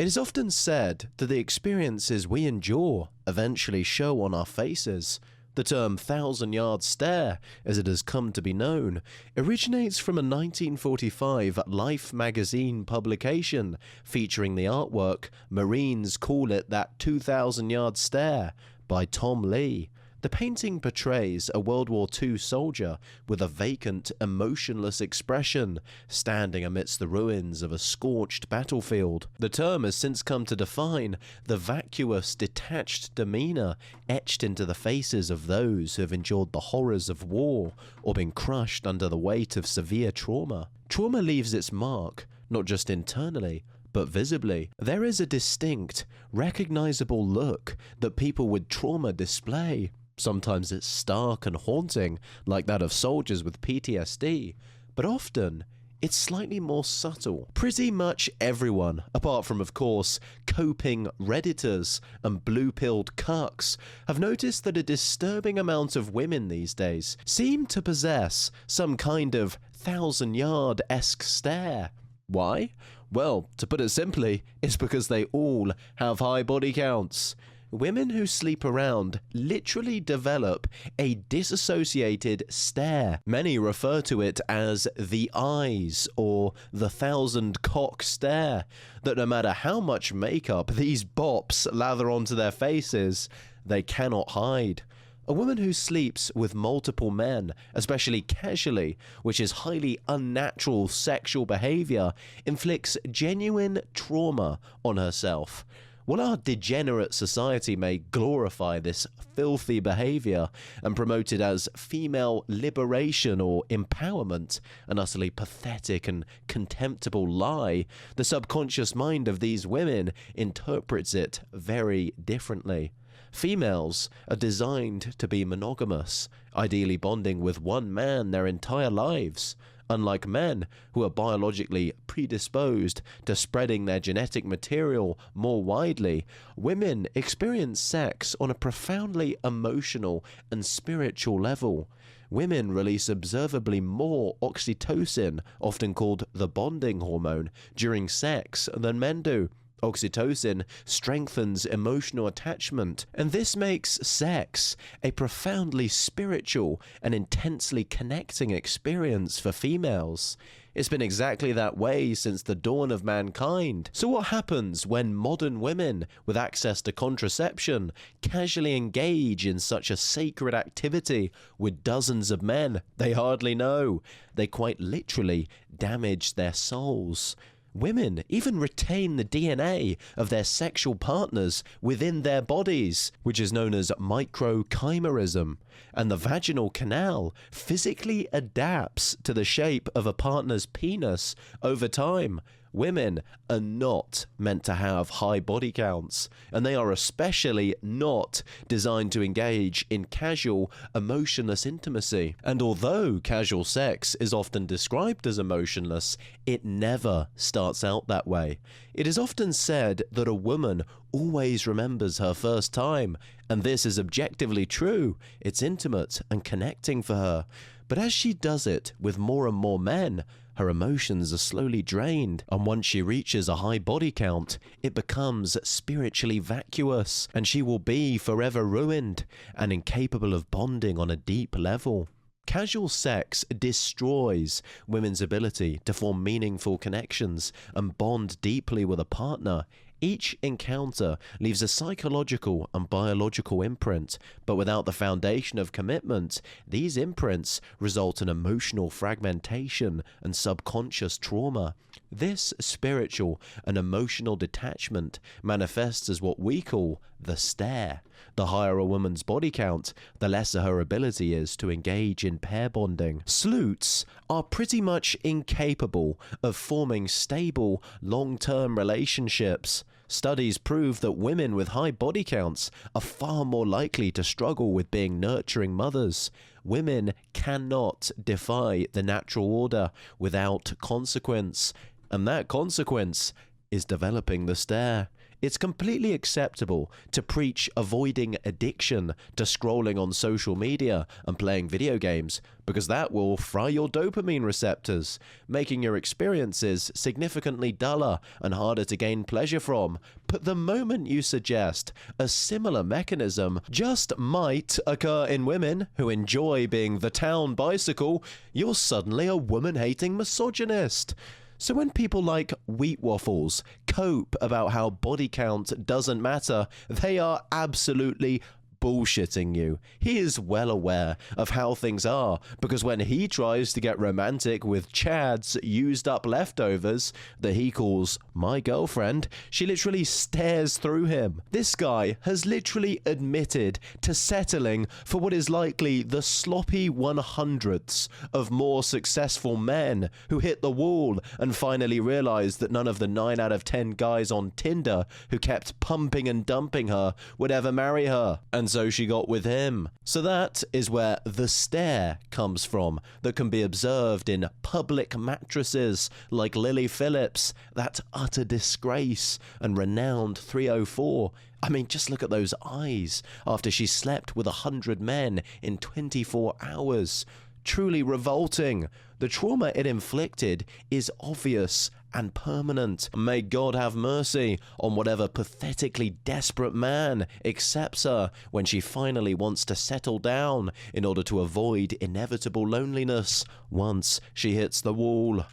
It is often said that the experiences we endure eventually show on our faces. The term 1,000-yard stare, as it has come to be known, originates from a 1945 Life magazine publication featuring the artwork "Marines Call It That 2,000-Yard Stare" by Tom Lee. The painting portrays a World War II soldier with a vacant, emotionless expression, standing amidst the ruins of a scorched battlefield. The term has since come to define the vacuous, detached demeanour etched into the faces of those who have endured the horrors of war or been crushed under the weight of severe trauma. Trauma leaves its mark, not just internally, but visibly. There is a distinct, recognizable look that people with trauma display. Sometimes it's stark and haunting, like that of soldiers with PTSD, but often it's slightly more subtle. Pretty much everyone, apart from of course coping Redditors and blue-pilled cucks, have noticed that a disturbing amount of women these days seem to possess some kind of 1,000-yard-esque stare. Why? Well, to put it simply, it's because they all have high body counts. Women who sleep around literally develop a disassociated stare. Many refer to it as the eyes or the 1,000-cock stare, that no matter how much makeup these bops lather onto their faces, they cannot hide. A woman who sleeps with multiple men, especially casually, which is highly unnatural sexual behaviour, inflicts genuine trauma on herself. While our degenerate society may glorify this filthy behaviour and promote it as female liberation or empowerment, an utterly pathetic and contemptible lie, the subconscious mind of these women interprets it very differently. Females are designed to be monogamous, ideally bonding with one man their entire lives. Unlike men, who are biologically predisposed to spreading their genetic material more widely, women experience sex on a profoundly emotional and spiritual level. Women release observably more oxytocin, often called the bonding hormone, during sex than men do. Oxytocin strengthens emotional attachment, and this makes sex a profoundly spiritual and intensely connecting experience for females. It's been exactly that way since the dawn of mankind. So what happens when modern women with access to contraception casually engage in such a sacred activity with dozens of men they hardly know? They quite literally damage their souls. Women even retain the DNA of their sexual partners within their bodies, which is known as microchimerism, and the vaginal canal physically adapts to the shape of a partner's penis over time. Women are not meant to have high body counts, and they are especially not designed to engage in casual, emotionless intimacy. And although casual sex is often described as emotionless, it never starts out that way. It is often said that a woman always remembers her first time, and this is objectively true. It's intimate and connecting for her. But as she does it with more and more men, her emotions are slowly drained, and once she reaches a high body count, it becomes spiritually vacuous, and she will be forever ruined and incapable of bonding on a deep level. Casual sex destroys women's ability to form meaningful connections and bond deeply with a partner. Each encounter leaves a psychological and biological imprint, but without the foundation of commitment, these imprints result in emotional fragmentation and subconscious trauma. This spiritual and emotional detachment manifests as what we call the stare. The higher a woman's body count, the lesser her ability is to engage in pair bonding. Sleuths are pretty much incapable of forming stable, long-term relationships. Studies prove that women with high body counts are far more likely to struggle with being nurturing mothers. Women cannot defy the natural order without consequence, and that consequence is developing the stare. It's completely acceptable to preach avoiding addiction to scrolling on social media and playing video games, because that will fry your dopamine receptors, making your experiences significantly duller and harder to gain pleasure from. But the moment you suggest a similar mechanism just might occur in women who enjoy being the town bicycle, you're suddenly a woman-hating misogynist. So when people like Wheat Waffles cope about how body count doesn't matter, they are absolutely bullshitting you. He is well aware of how things are, because when he tries to get romantic with Chad's used up leftovers that he calls my girlfriend, she literally stares through him. This guy has literally admitted to settling for what is likely the sloppy 100ths of more successful men who hit the wall and finally realized that none of the 9 out of 10 guys on Tinder who kept pumping and dumping her would ever marry her. And so she got with him. So that is where the stare comes from, that can be observed in public mattresses like Lily Phillips, that utter disgrace and renowned 304. I mean, just look at those eyes after she slept with 100 men in 24 hours. Truly revolting. The trauma it inflicted is obvious and permanent. May God have mercy on whatever pathetically desperate man accepts her when she finally wants to settle down in order to avoid inevitable loneliness once she hits the wall.